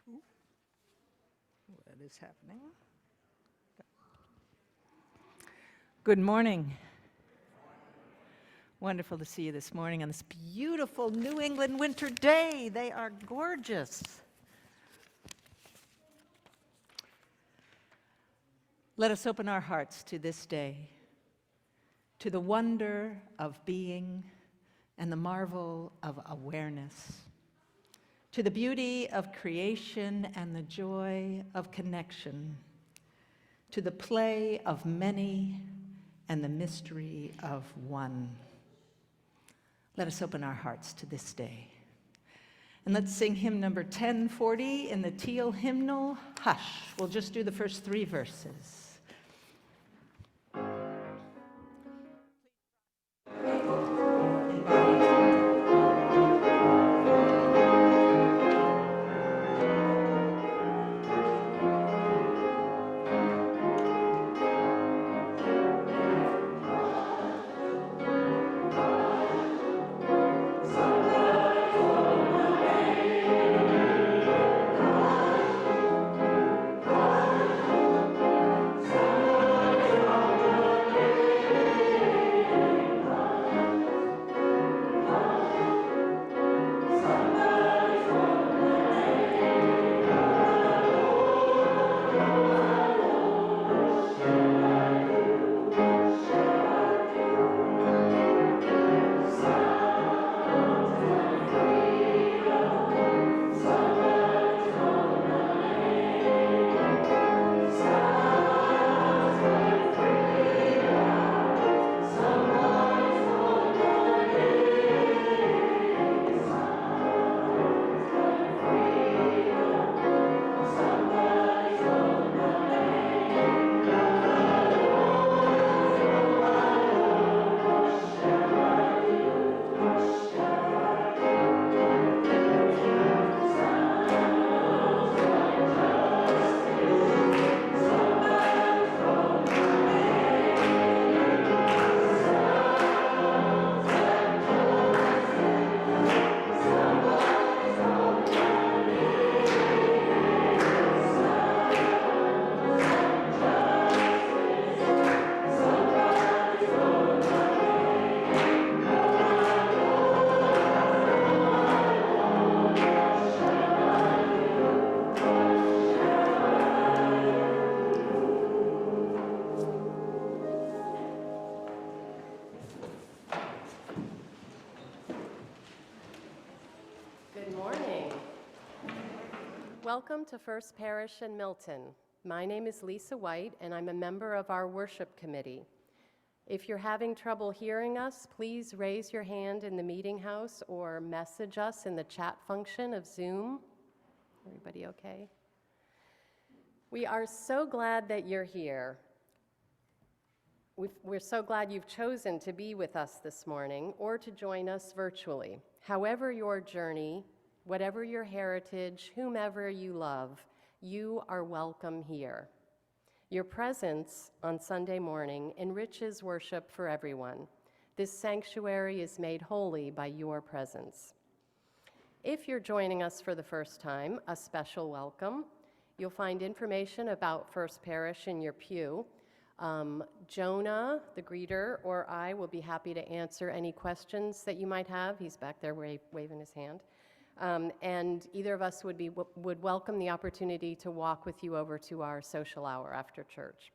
What is happening? Good morning. Wonderful to see you this morning on this beautiful New England winter day. They are gorgeous. Let us open our hearts to this day, to the wonder of being and the marvel of awareness, to the beauty of creation and the joy of connection, to the play of many and the mystery of one. Let us open our hearts to this day. And let's sing hymn number 1040 in the teal hymnal, Hush. We'll just do the first 3 verses. Welcome to First Parish in Milton. My name is Lisa White, and I'm a member of our worship committee. If you're having trouble hearing us, please raise your hand in the meeting house or message us in the chat function of Zoom. Everybody okay? We are so glad that you're here. We're so glad you've chosen to be with us this morning or to join us virtually. However your journey, whatever your heritage, whomever you love, you are welcome here. Your presence on Sunday morning enriches worship for everyone. This sanctuary is made holy by your presence. If you're joining us for the first time, a special welcome. You'll find information about First Parish in your pew. Jonah, the greeter, or I will be happy to answer any questions that you might have. He's back there waving his hand. And either of us would welcome the opportunity to walk with you over to our social hour after church.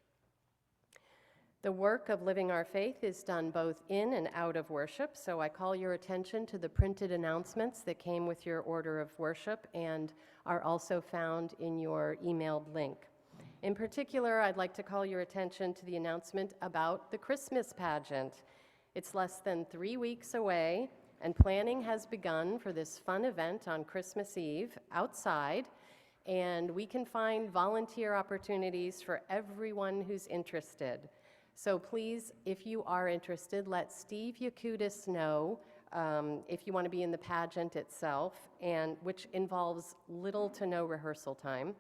The work of living our faith is done both in and out of worship, so I call your attention to the printed announcements that came with your order of worship and are also found in your emailed link. In particular, I'd like to call your attention to the announcement about the Christmas pageant. It's less than 3 weeks away, and planning has begun for this fun event on Christmas Eve outside, and we can find volunteer opportunities for everyone who's interested. So please, if you are interested, let Steve Yakutis know if you want to be in the pageant itself, and which involves little to no rehearsal time.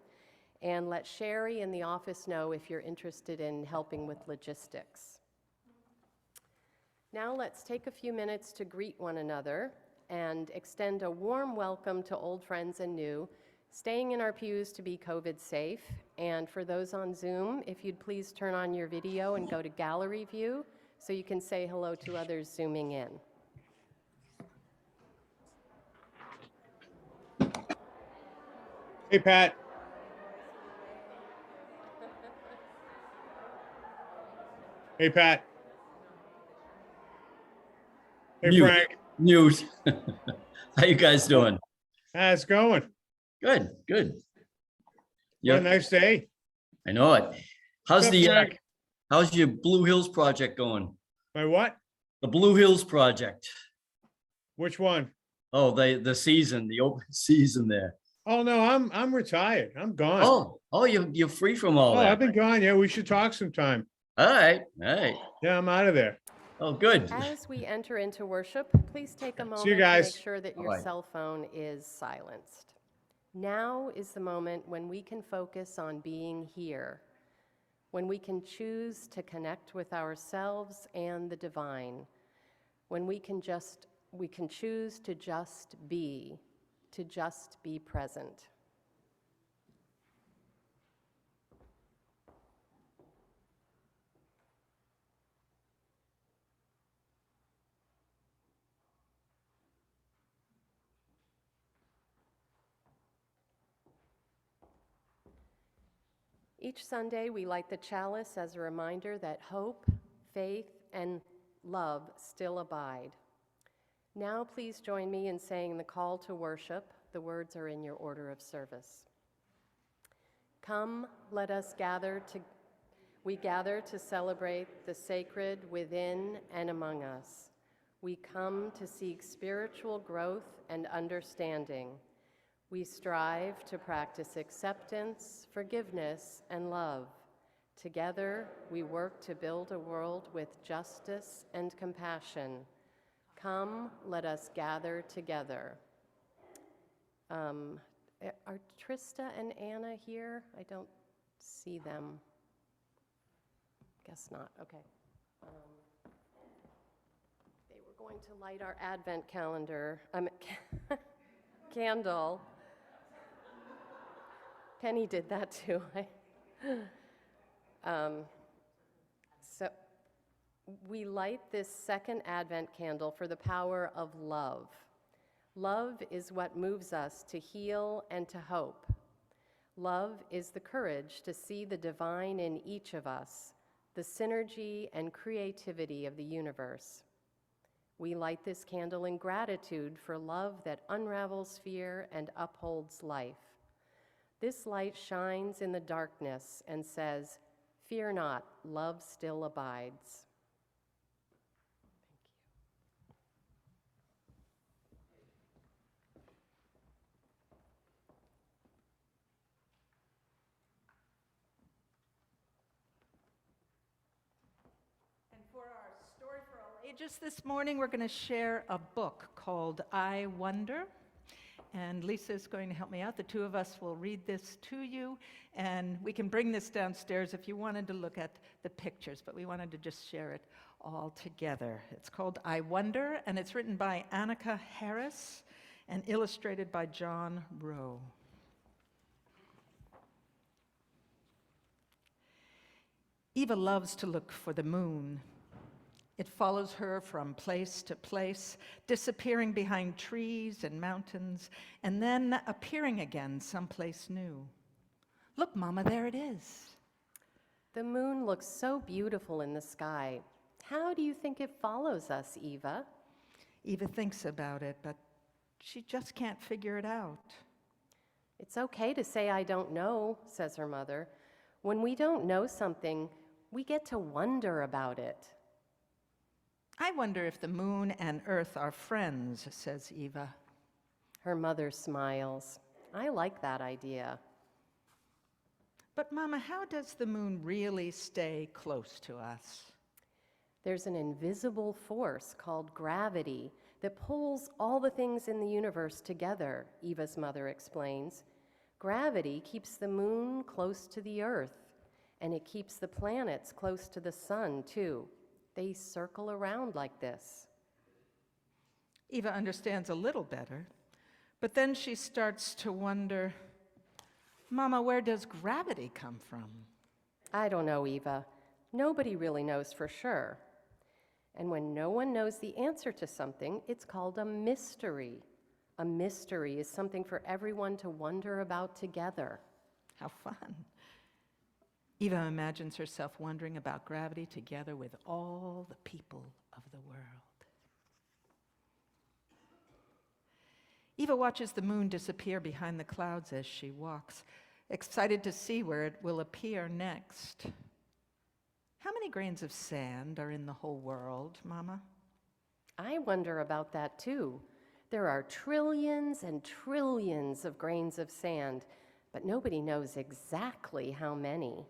And let Sherry in the office know if you're interested in helping with logistics. Now let's take a few minutes to greet one another and extend a warm welcome to old friends and new Staying in our pews to be COVID safe. And for those on Zoom, if you'd please turn on your video and go to gallery view so you can say hello to others zooming in. Hey, Pat. Hey, Pat. Hey, Mute. Frank. Mute. How you guys doing? How's it going? Good, good. What a Yeah, nice day. I know it. What's up, Frank? How's your Blue Hills project going? My what? The Blue Hills project. Which one? Oh, the open season there. Oh no, I'm retired. I'm gone. Oh, you're free from all I've that. been gone. Yeah, we should talk sometime. All right. Yeah, I'm out of there. Oh, good. As we enter into worship, please take a See you moment to guys. make sure that your Bye-bye. cell phone is silenced. Now is the moment when we can focus on being here, when we can choose to connect with ourselves and the divine, when we can choose to just be present. Each Sunday, we light the chalice as a reminder that hope, faith, and love still abide. Now, please join me in saying the call to worship. The words are in your order of service. Come, let us we gather to celebrate the sacred within and among us. We come to seek spiritual growth and understanding. We strive to practice acceptance, forgiveness, and love. Together, we work to build a world with justice and compassion. Come, let us gather together. Are Trista and Anna here? I don't see them. Guess not. Okay. They were going to light our Advent candle. Penny did that too. So we light this second Advent candle for the power of love. Love is what moves us to heal and to hope. Love is the courage to see the divine in each of us, the synergy and creativity of the universe. We light this candle in gratitude for love that unravels fear and upholds life. This light shines in the darkness and says, "Fear not, love still abides." And for our Story for All Ages this morning, we're going to share a book called I Wonder. And Lisa is going to help me out. The two of us will read this to you, and we can bring this downstairs if you wanted to look at the pictures, but we wanted to just share it all together. It's called I Wonder, and it's written by Annika Harris and illustrated by John Rowe. Eva loves to look for the moon. It follows her from place to place, disappearing behind trees and mountains, and then appearing again someplace new. Look, Mama, there it is. The moon looks so beautiful in the sky. How do you think it follows us, Eva? Eva thinks about it, but she just can't figure it out. It's okay to say I don't know, says her mother. When we don't know something, we get to wonder about it. I wonder if the moon and Earth are friends, says Eva. Her mother smiles. I like that idea. But Mama, how does the moon really stay close to us? There's an invisible force called gravity that pulls all the things in the universe together, Eva's mother explains. Gravity keeps the moon close to the Earth, and it keeps the planets close to the sun, too. They circle around like this. Eva understands a little better, but then she starts to wonder, Mama, where does gravity come from? I don't know, Eva. Nobody really knows for sure. And when no one knows the answer to something, it's called a mystery. A mystery is something for everyone to wonder about together. How fun. Eva imagines herself wondering about gravity together with all the people of the world. Eva watches the moon disappear behind the clouds as she walks, excited to see where it will appear next. How many grains of sand are in the whole world, Mama? I wonder about that too. There are trillions and trillions of grains of sand, but nobody knows exactly how many.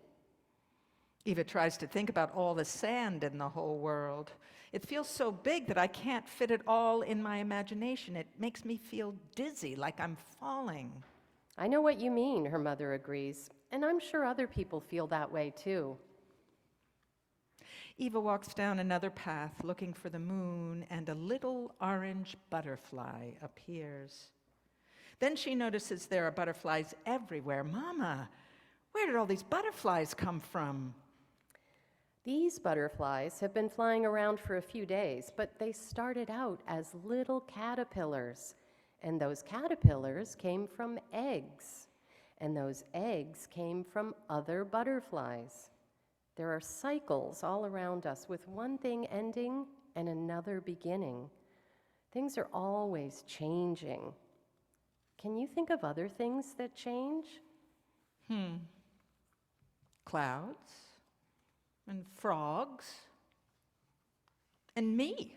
Eva tries to think about all the sand in the whole world. It feels so big that I can't fit it all in my imagination. It makes me feel dizzy, like I'm falling. I know what you mean, her mother agrees, and I'm sure other people feel that way too. Eva walks down another path looking for the moon, and a little orange butterfly appears. Then she notices there are butterflies everywhere. Mama, where did all these butterflies come from? These butterflies have been flying around for a few days, but they started out as little caterpillars. And those caterpillars came from eggs. And those eggs came from other butterflies. There are cycles all around us with one thing ending and another beginning. Things are always changing. Can you think of other things that change? Clouds, and frogs, and me.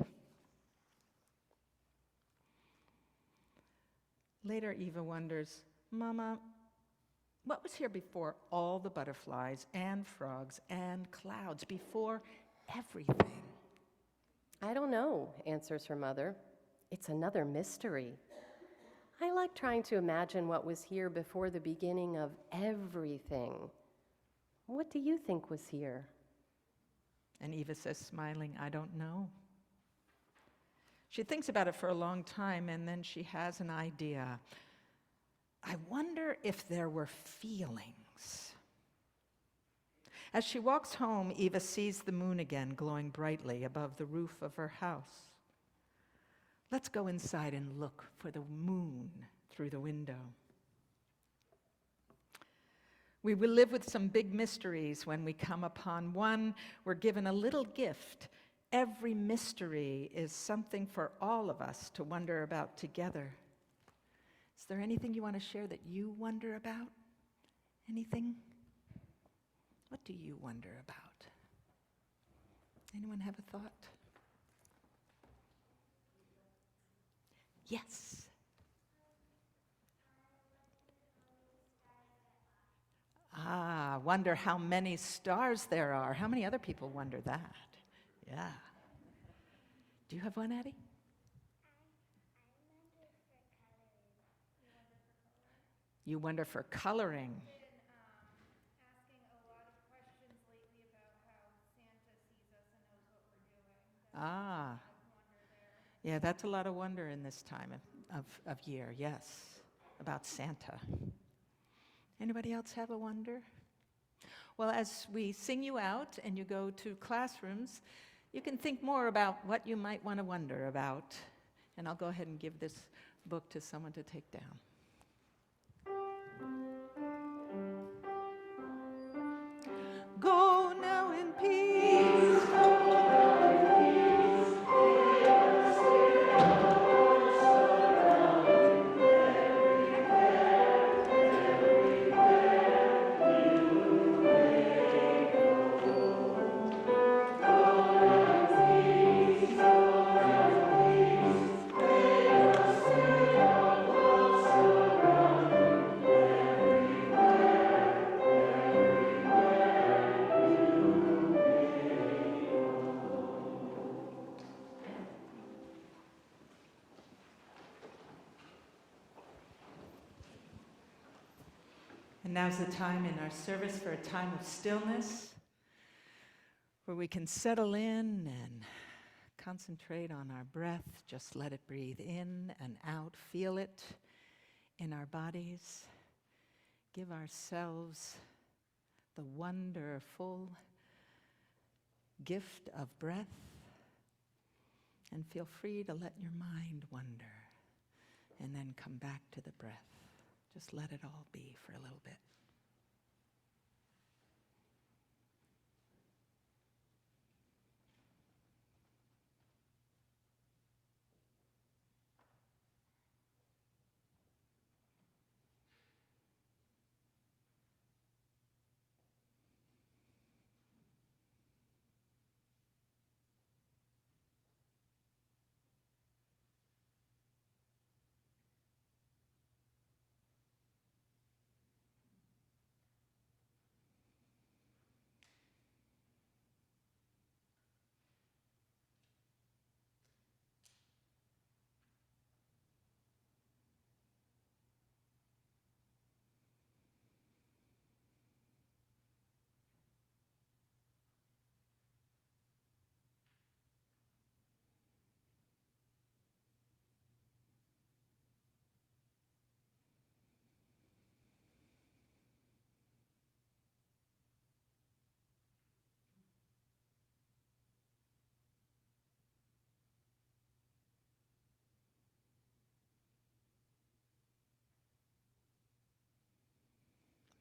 Later, Eva wonders, Mama, what was here before all the butterflies and frogs and clouds, before everything? I don't know, answers her mother. It's another mystery. I like trying to imagine what was here before the beginning of everything. What do you think was here? And Eva says, smiling, I don't know. She thinks about it for a long time, and then she has an idea. I wonder if there were feelings. As she walks home, Eva sees the moon again glowing brightly above the roof of her house. Let's go inside and look for the moon through the window. We will live with some big mysteries when we come upon one. We're given a little gift. Every mystery is something for all of us to wonder about together. Is there anything you want to share that you wonder about? Anything? What do you wonder about? Anyone have a thought? Yes. Wonder how many stars there are. How many other people wonder that? Yeah. Do you have one, Addie? You wonder for coloring. I've been asking a lot of questions lately about how Santa sees us and knows what we're doing. Ah. Wonder there. Yeah, that's a lot of wonder in this time of year, yes, about Santa. Anybody else have a wonder? Well, as we sing you out and you go to classrooms, you can think more about what you might want to wonder about. And I'll go ahead and give this book to someone to take down. Go now in peace. And now's the time in our service for a time of stillness where we can settle in and concentrate on our breath. Just let it breathe in and out. Feel it in our bodies. give ourselves the wonderful gift of breath, and feel free to let your mind wander and then come back to the breath. Just let it all be for a little bit.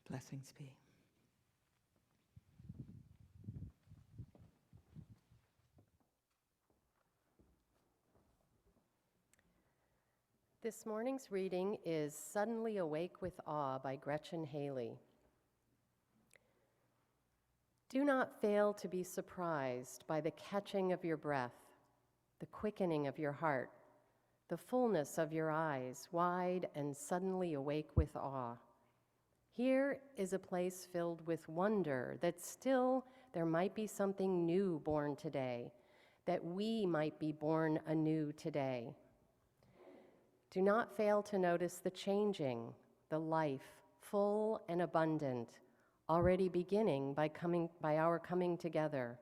Blessings be. This morning's reading is Suddenly Awake with Awe by Gretchen Haley. Do not fail to be surprised by the catching of your breath, the quickening of your heart, the fullness of your eyes, wide and suddenly awake with awe. Here is a place filled with wonder that still there might be something new born today, that we might be born anew today. Do not fail to notice the changing, the life, full and abundant, already beginning by our coming together,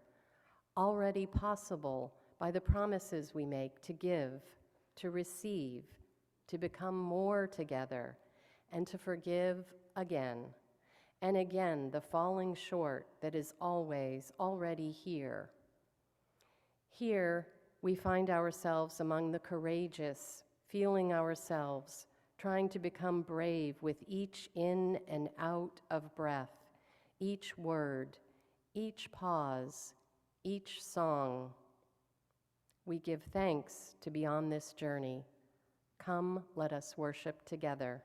already possible by the promises we make to give, to receive, to become more together, and to forgive again, and again the falling short that is always already here. Here we find ourselves among the courageous, feeling ourselves, trying to become brave with each in and out of breath, each word, each pause, each song. We give thanks to be on this journey. Come, let us worship together.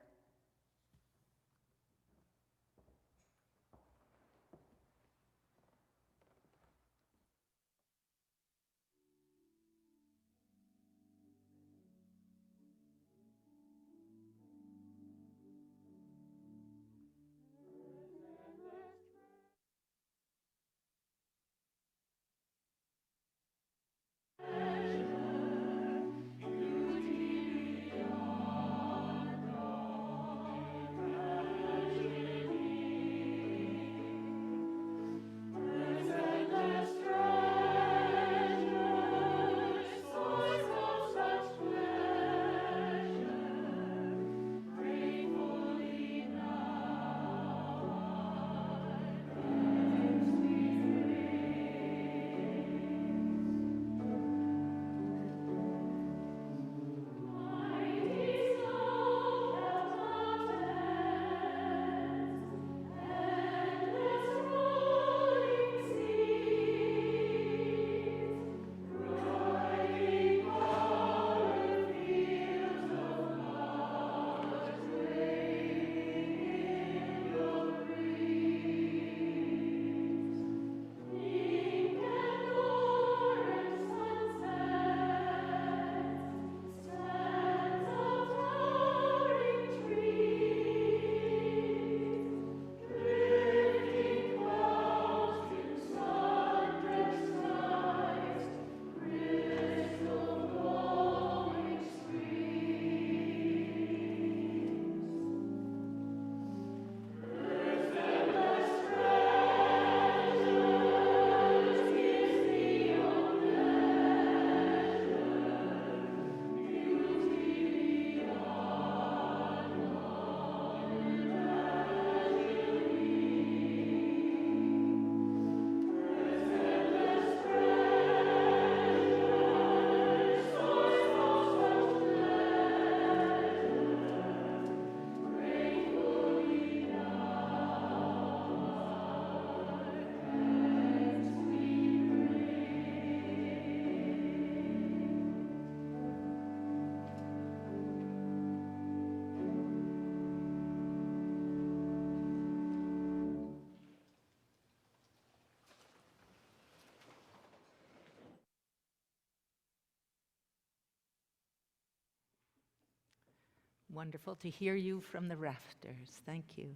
wonderful to hear you from the rafters. Thank you.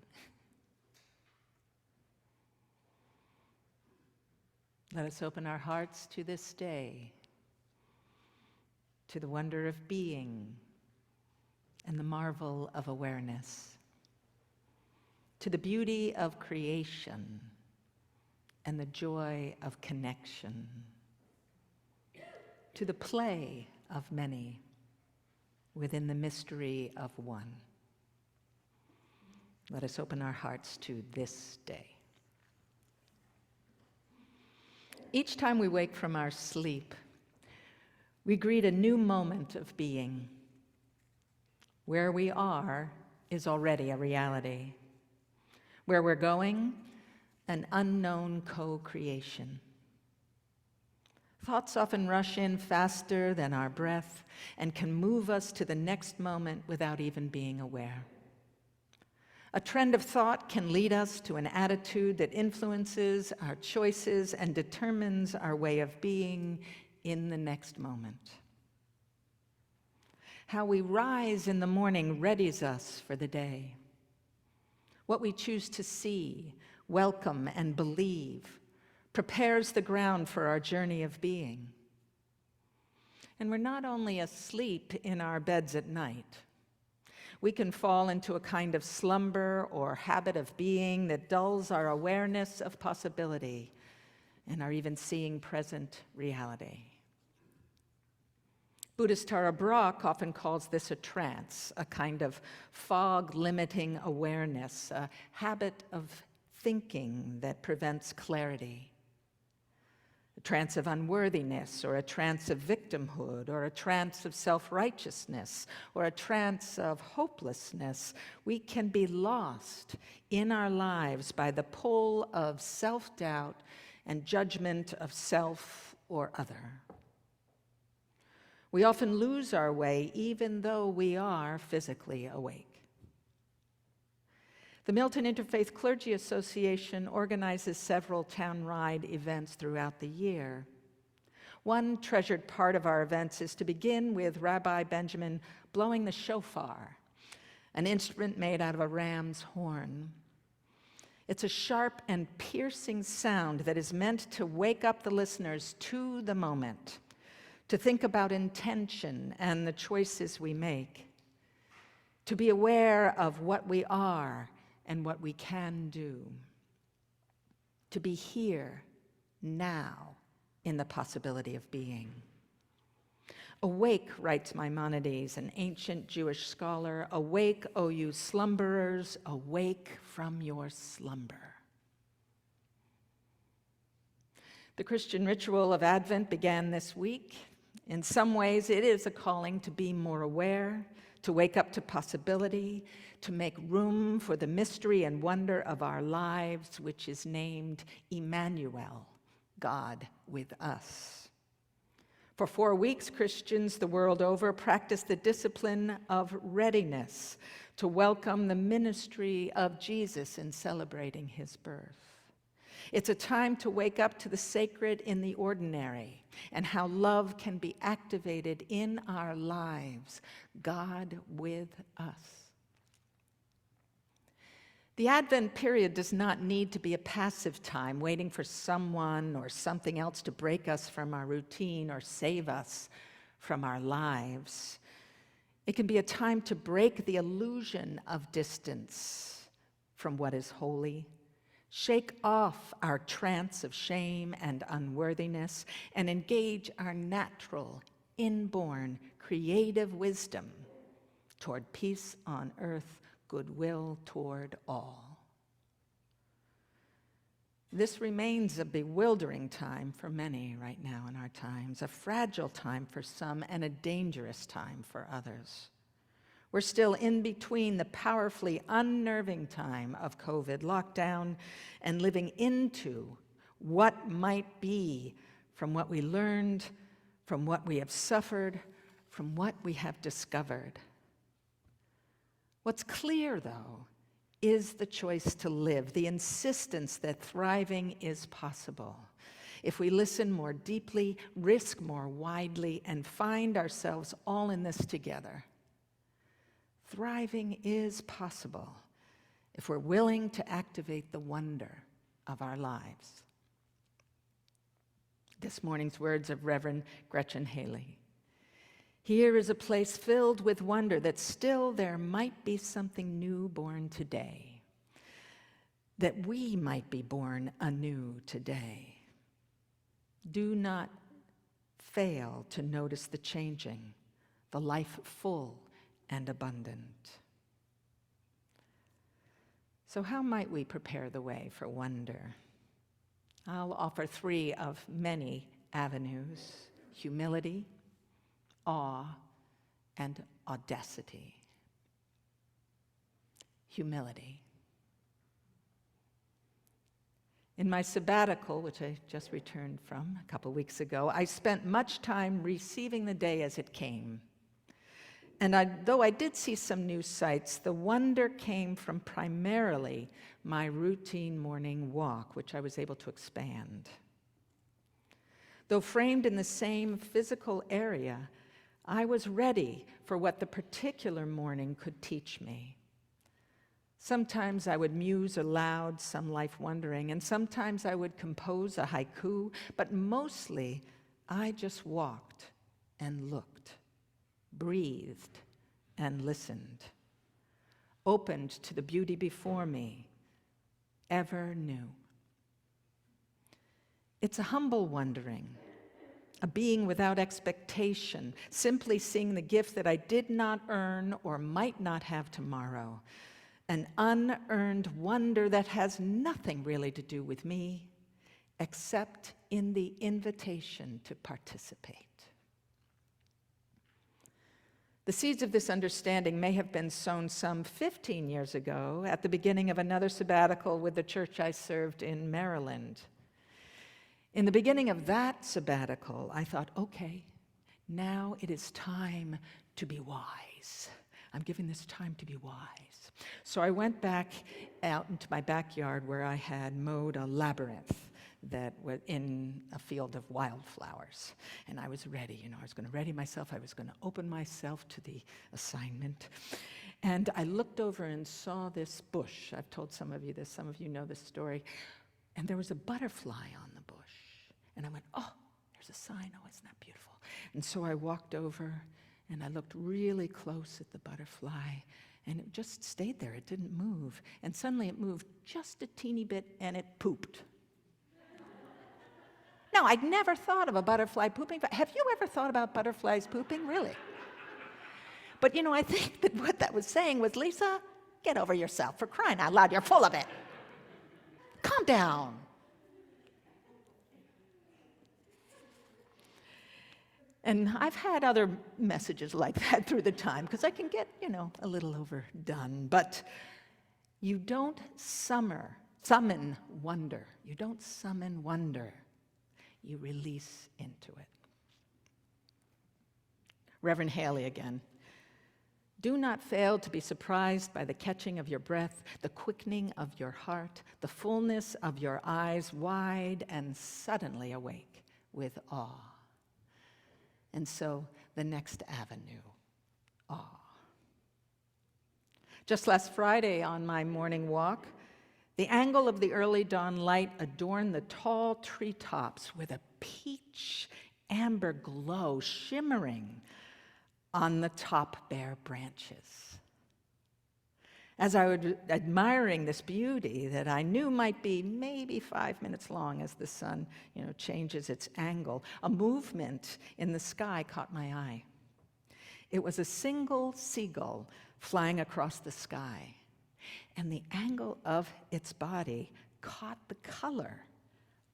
Let us open our hearts to this day, to the wonder of being and the marvel of awareness, to the beauty of creation and the joy of connection, to the play of many within the mystery of one. Let us open our hearts to this day. Each time we wake from our sleep, we greet a new moment of being. Where we are is already a reality. Where we're going, an unknown co-creation. Thoughts often rush in faster than our breath and can move us to the next moment without even being aware. A trend of thought can lead us to an attitude that influences our choices and determines our way of being in the next moment. How we rise in the morning readies us for the day. What we choose to see, welcome, and believe prepares the ground for our journey of being. And we're not only asleep in our beds at night. We can fall into a kind of slumber or habit of being that dulls our awareness of possibility and our even seeing present reality. Buddhist Tara Brach often calls this a trance, a kind of fog-limiting awareness, a habit of thinking that prevents clarity. A trance of unworthiness, or a trance of victimhood, or a trance of self-righteousness, or a trance of hopelessness. We can be lost in our lives by the pull of self-doubt and judgment of self or other. We often lose our way even though we are physically awake. The Milton Interfaith Clergy Association organizes several town-wide events throughout the year. One treasured part of our events is to begin with Rabbi Benjamin blowing the shofar, an instrument made out of a ram's horn. It's a sharp and piercing sound that is meant to wake up the listeners to the moment, to think about intention and the choices we make, to be aware of what we are and what we can do, to be here, now, in the possibility of being. Awake, writes Maimonides, an ancient Jewish scholar, awake, O you slumberers, awake from your slumber. The Christian ritual of Advent began this week. In some ways, it is a calling to be more aware, to wake up to possibility, to make room for the mystery and wonder of our lives, which is named Emmanuel, God with us. For 4 weeks, Christians the world over practice the discipline of readiness to welcome the ministry of Jesus in celebrating his birth. It's a time to wake up to the sacred in the ordinary and how love can be activated in our lives, God with us. The Advent period does not need to be a passive time, waiting for someone or something else to break us from our routine or save us from our lives. It can be a time to break the illusion of distance from what is holy, shake off our trance of shame and unworthiness, and engage our natural, inborn, creative wisdom toward peace on earth, goodwill toward all. This remains a bewildering time for many right now in our times, a fragile time for some and a dangerous time for others. We're still in between the powerfully unnerving time of COVID lockdown and living into what might be from what we learned, from what we have suffered, from what we have discovered. What's clear, though, is the choice to live, the insistence that thriving is possible. If we listen more deeply, risk more widely, and find ourselves all in this together. thriving is possible if we're willing to activate the wonder of our lives. This morning's words of Reverend Gretchen Haley. Here is a place filled with wonder that still there might be something new born today, that we might be born anew today. Do not fail to notice the changing, the life full and abundant. So how might we prepare the way for wonder? I'll offer 3 of many avenues: humility, awe, and audacity. Humility. In my sabbatical, which I just returned from a couple weeks ago, I spent much time receiving the day as it came. And though I did see some new sights, the wonder came from primarily my routine morning walk, which I was able to expand. Though framed in the same physical area, I was ready for what the particular morning could teach me. Sometimes I would muse aloud some life wondering, and sometimes I would compose a haiku, but mostly I just walked and looked, breathed and listened, opened to the beauty before me, ever new. It's a humble wondering, a being without expectation, simply seeing the gift that I did not earn or might not have tomorrow, an unearned wonder that has nothing really to do with me, except in the invitation to participate. The seeds of this understanding may have been sown some 15 years ago at the beginning of another sabbatical with the church I served in Maryland. In the beginning of that sabbatical, I thought, okay, now it is time to be wise. I'm giving this time to be wise. So I went back out into my backyard where I had mowed a labyrinth that was in a field of wildflowers. And I was ready, I was going to ready myself. I was going to open myself to the assignment. And I looked over and saw this bush. I've told some of you this. Some of you know this story. And there was a butterfly on the bush. And I went, oh, there's a sign. Oh, isn't that beautiful? And so I walked over and I looked really close at the butterfly. And it just stayed there. It didn't move. And suddenly it moved just a teeny bit and it pooped. Now, I'd never thought of a butterfly pooping. But have you ever thought about butterflies pooping? Really? But I think that what that was saying was, Lisa, get over yourself. For crying out loud, you're full of it. Calm down. And I've had other messages like that through the time, because I can get, a little overdone. But you don't summon wonder. You don't summon wonder. You release into it. Reverend Haley again. Do not fail to be surprised by the catching of your breath, the quickening of your heart, the fullness of your eyes wide and suddenly awake with awe. And so the next avenue, awe. Just last Friday on my morning walk, the angle of the early dawn light adorned the tall treetops with a peach amber glow shimmering on the top bare branches. As I was admiring this beauty that I knew might be maybe 5 minutes long as the sun, changes its angle, a movement in the sky caught my eye. It was a single seagull flying across the sky, and the angle of its body caught the color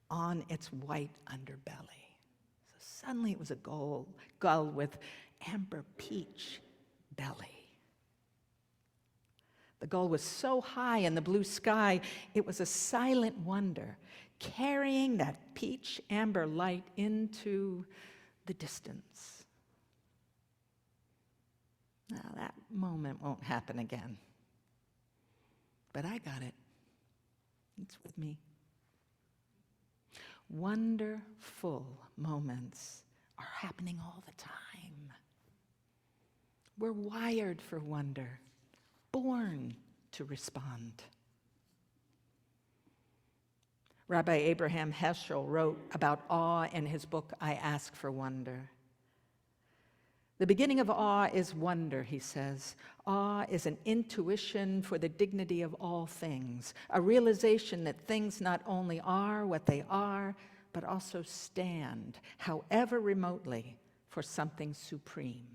on its white underbelly. So suddenly it was a gull with amber peach belly. The gull was so high in the blue sky, it was a silent wonder, carrying that peach amber light into the distance. Now, that moment won't happen again. But I got it. It's with me. Wonderful moments are happening all the time. We're wired for wonder. born to respond. Rabbi Abraham Heschel wrote about awe in his book, I Ask for Wonder. The beginning of awe is wonder, he says. Awe is an intuition for the dignity of all things, a realization that things not only are what they are, but also stand, however remotely, for something supreme.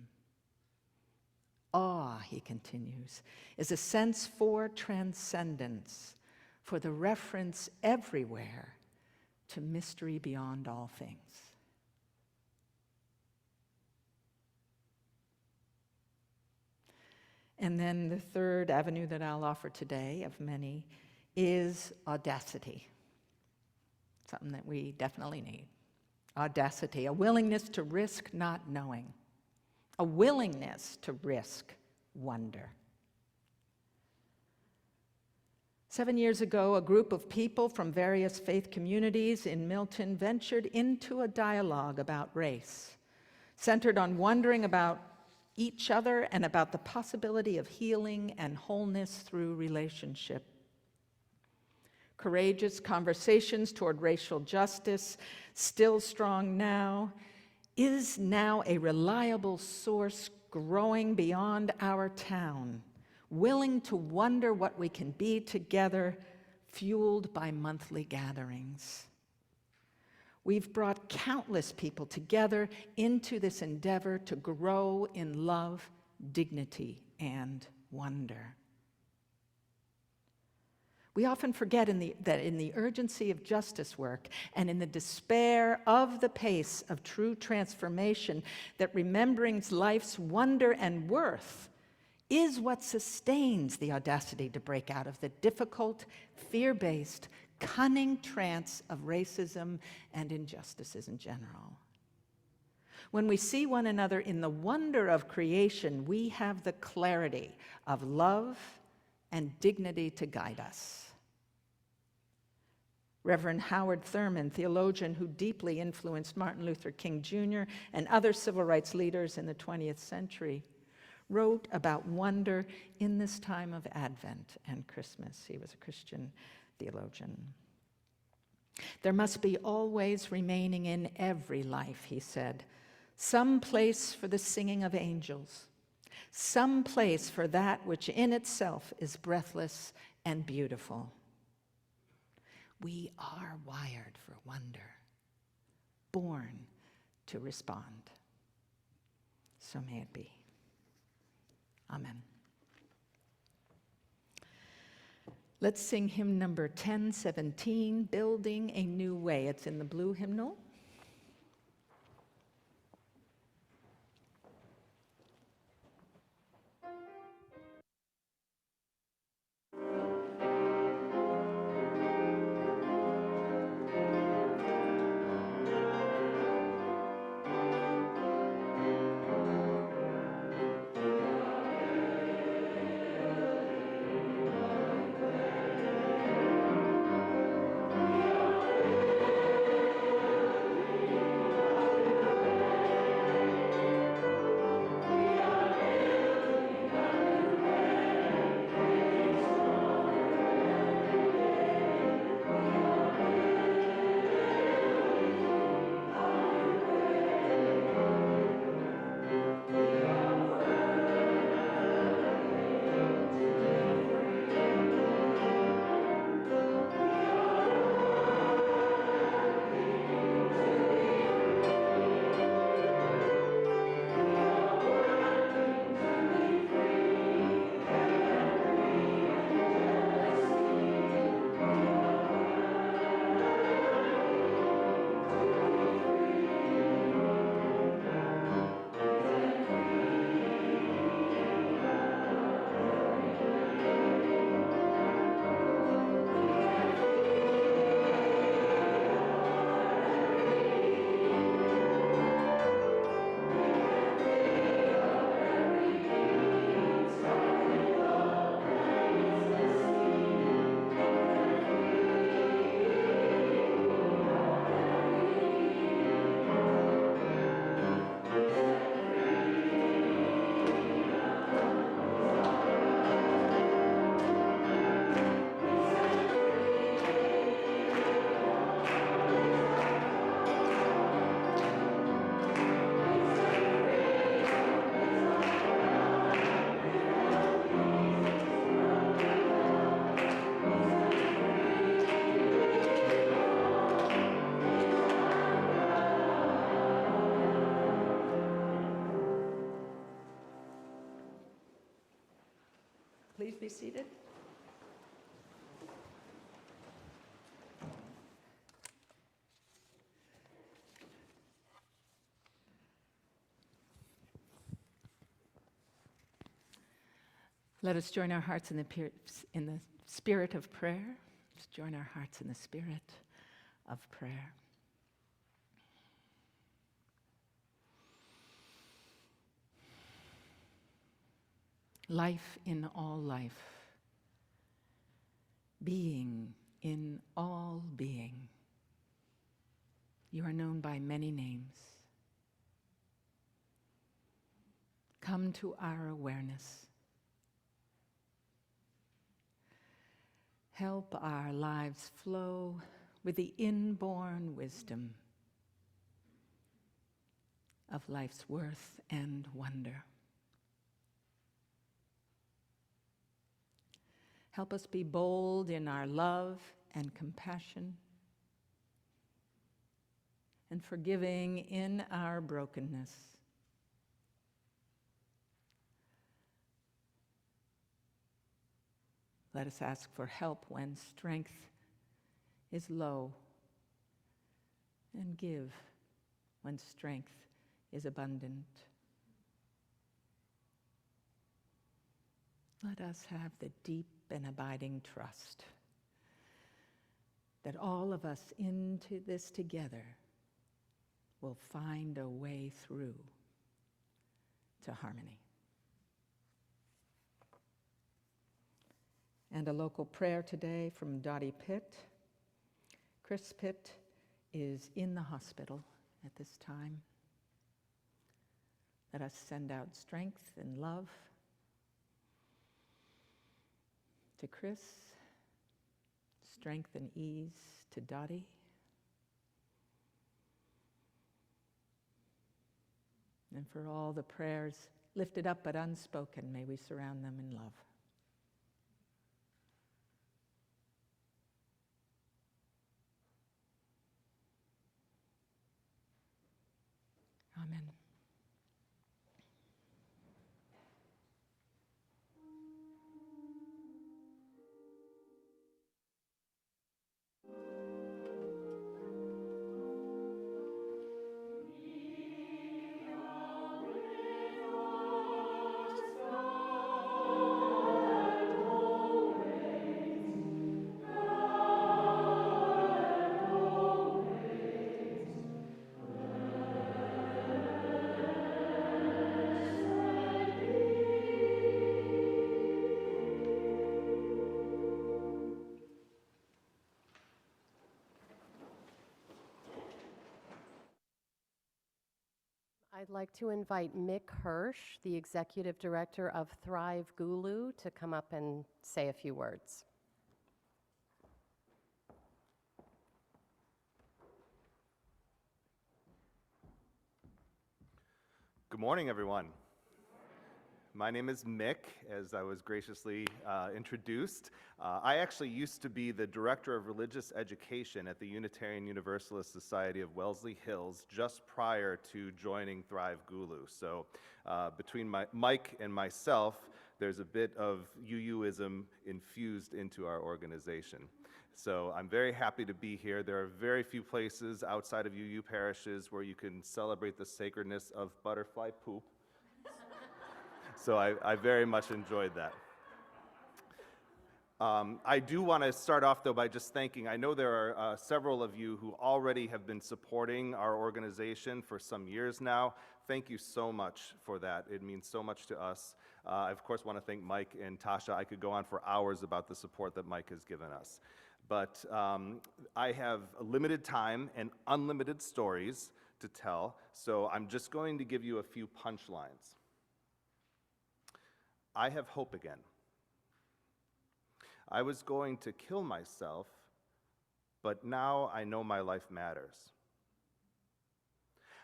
Awe, he continues, is a sense for transcendence, for the reference everywhere to mystery beyond all things. And then the third avenue that I'll offer today, of many, is audacity. Something that we definitely need. Audacity, a willingness to risk not knowing, a willingness to risk wonder. 7 years ago, a group of people from various faith communities in Milton ventured into a dialogue about race, centered on wondering about each other and about the possibility of healing and wholeness through relationship. Courageous conversations toward racial justice, still strong now, is now a reliable source growing beyond our town, willing to wonder what we can be together, fueled by monthly gatherings. We've brought countless people together into this endeavor to grow in love, dignity, and wonder. We often forget that in the urgency of justice work and in the despair of the pace of true transformation, that remembering life's wonder and worth is what sustains the audacity to break out of the difficult, fear-based, cunning trance of racism and injustices in general. When we see one another in the wonder of creation, we have the clarity of love and dignity to guide us. Reverend Howard Thurman, theologian who deeply influenced Martin Luther King Jr. and other civil rights leaders in the 20th century, wrote about wonder in this time of Advent and Christmas. He was a Christian theologian. There must be always remaining in every life, he said, some place for the singing of angels, some place for that which in itself is breathless and beautiful. We are wired for wonder, born to respond. So may it be. Amen. Let's sing hymn number 1017, Building a New Way. It's in the blue hymnal. please be seated? Let us join our hearts in the spirit of prayer. Let's join our hearts in the spirit of prayer. Life in all life, being in all being. You are known by many names. Come to our awareness. Help our lives flow with the inborn wisdom of life's worth and wonder. Help us be bold in our love and compassion, and forgiving in our brokenness. Let us ask for help when strength is low, and give when strength is abundant. Let us have the deep and abiding trust that all of us into this together will find a way through to harmony. And a local prayer today from Dottie Pitt. Chris Pitt is in the hospital at this time. Let us send out strength and love to Chris, strength and ease to Dottie. And for all the prayers lifted up but unspoken, may we surround them in love. Amen. I'd like to invite Mick Hirsch, the Executive Director of Thrive Gulu, to come up and say a few words. Good morning, everyone. My name is Mick, as I was graciously introduced. I actually used to be the Director of Religious Education at the Unitarian Universalist Society of Wellesley Hills just prior to joining Thrive Gulu. So between Mike and myself, there's a bit of UUism infused into our organization. So I'm very happy to be here. There are very few places outside of UU parishes where you can celebrate the sacredness of butterfly poop. So I very much enjoyed that. I do want to start off, though, by just thanking, I know there are several of you who already have been supporting our organization for some years now. Thank you so much for that. It means so much to us. I, of course, want to thank Mike and Tasha. I could go on for hours about the support that Mike has given us. But I have limited time and unlimited stories to tell, so I'm just going to give you a few punchlines. I have hope again. I was going to kill myself, but now I know my life matters.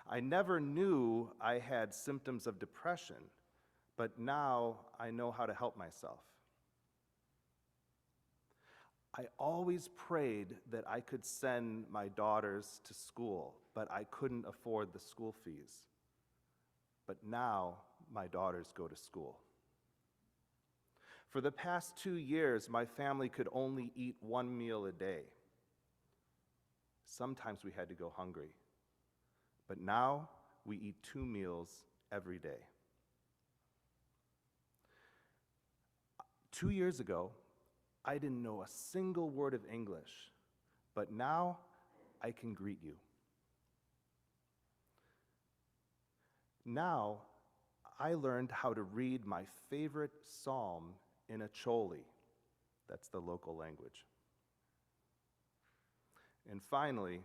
I never knew I had symptoms of depression, but now I know how to help myself. I always prayed that I could send my daughters to school, but I couldn't afford the school fees. But now my daughters go to school. For the past 2 years, my family could only eat 1 meal a day. Sometimes we had to go hungry. But now we eat 2 meals every day. 2 years ago, I didn't know a single word of English, but now I can greet you. Now, I learned how to read my favorite psalm in Acholi. That's the local language. And finally,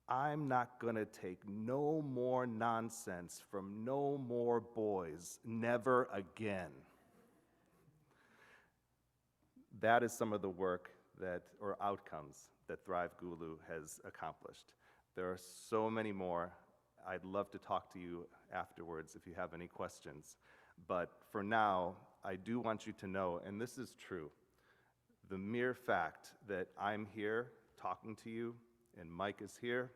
I'm not gonna take no more nonsense from no more boys, never again. That is some of the work or outcomes that Thrive Gulu has accomplished. There are so many more. I'd love to talk to you afterwards if you have any questions. But for now, I do want you to know, and this is true, the mere fact that I'm here talking to you, and Mike is here,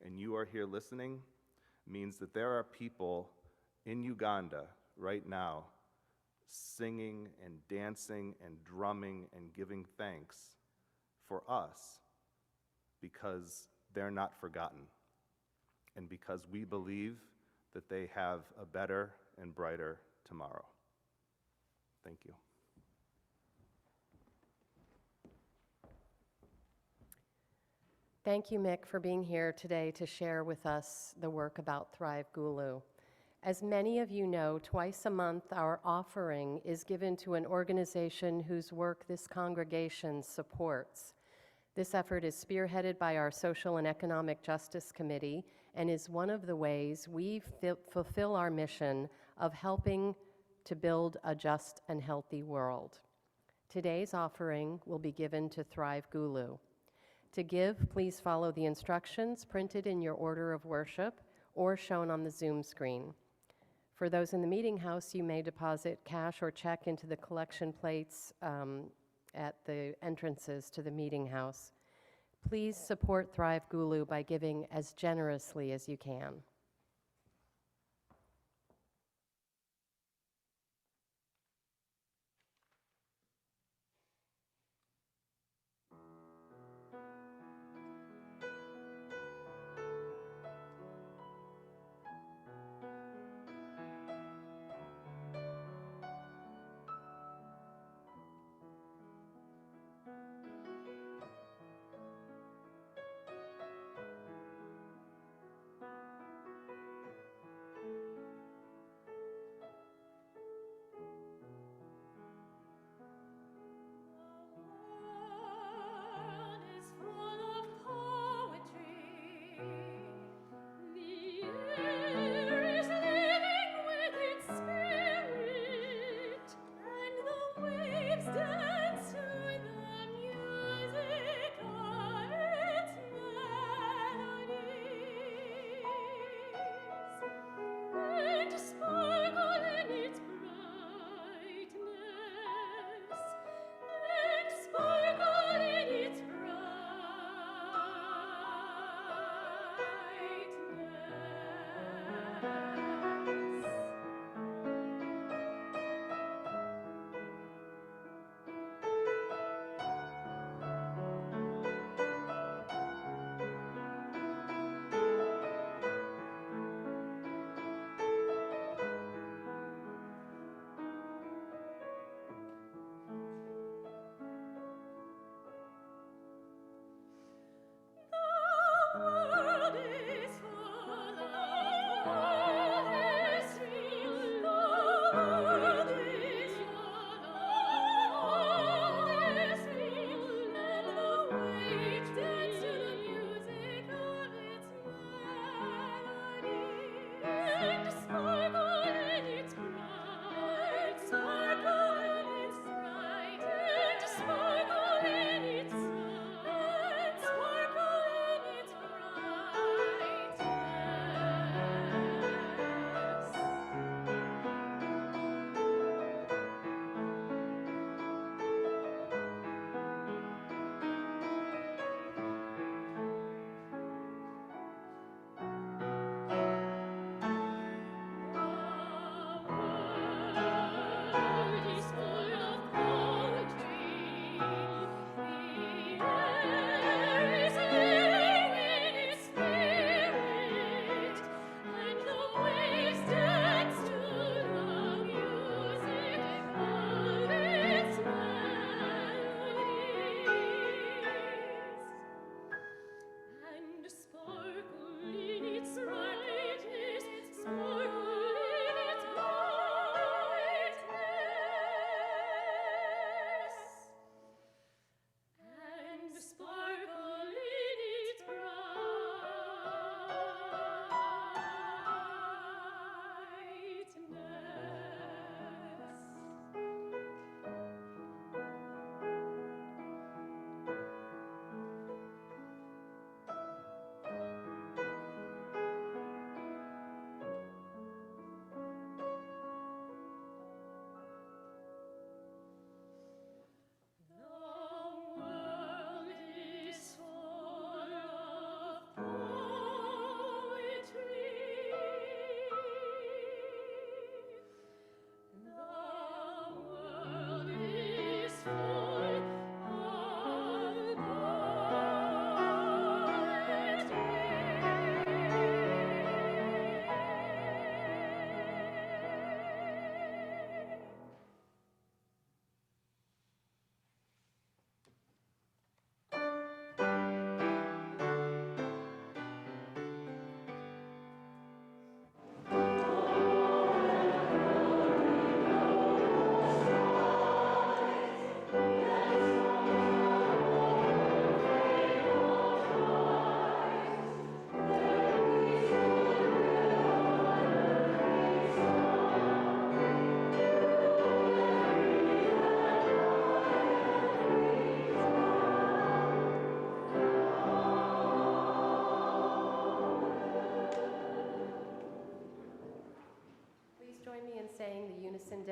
and you are here listening, means that there are people in Uganda right now singing and dancing and drumming and giving thanks for us because they're not forgotten and because we believe that they have a better and brighter tomorrow. Thank you. Thank you, Mick, for being here today to share with us the work about Thrive Gulu. As many of you know, twice a month our offering is given to an organization whose work this congregation supports. This effort is spearheaded by our Social and Economic Justice Committee and is one of the ways we fulfill our mission of helping to build a just and healthy world. Today's offering will be given to Thrive Gulu. To give, please follow the instructions printed in your order of worship or shown on the Zoom screen. For those in the meeting house, you may deposit cash or check into the collection plates at the entrances to the meeting house. Please support Thrive Gulu by giving as generously as you can.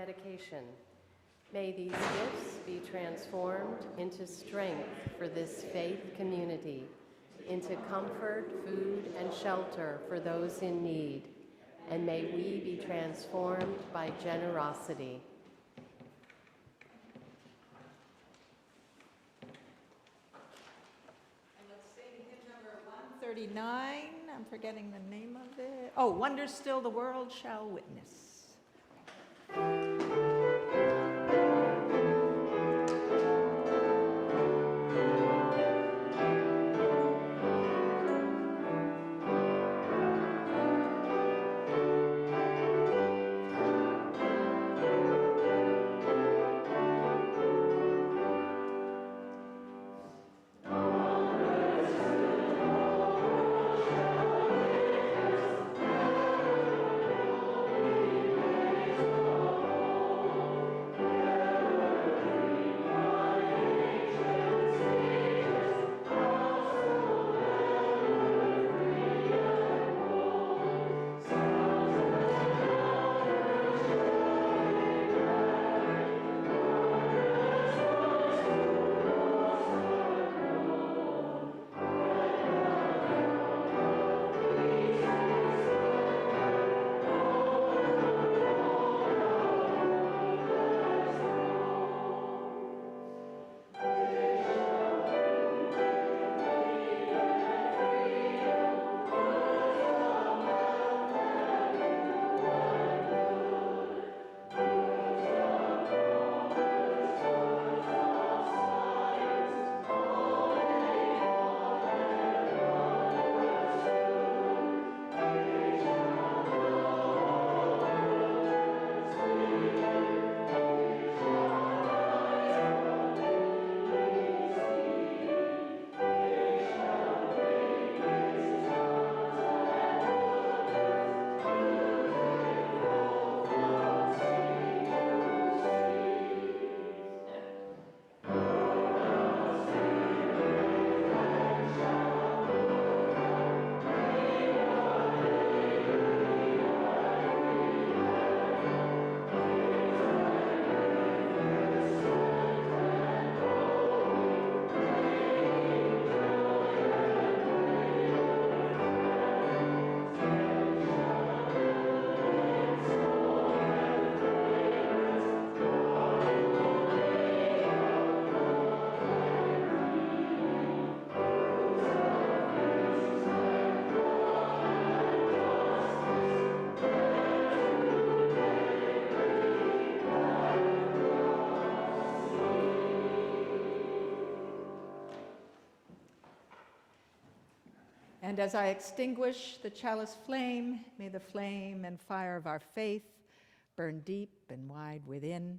dedication. May these gifts be transformed into strength for this faith community, into comfort, food, and shelter for those in need, and may we be transformed by generosity. And let's sing hymn number 139. I'm forgetting the name of it. Oh, Wonders Still the World Shall Witness. And as I extinguish the chalice flame, may the flame and fire of our faith burn deep and wide within.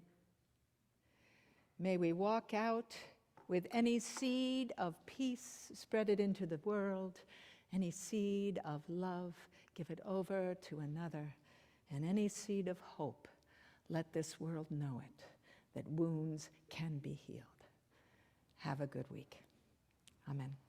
May we walk out with any seed of peace, spread it into the world, any seed of love, give it over to another, and any seed of hope, let this world know it, that wounds can be healed. Have a good week. Amen.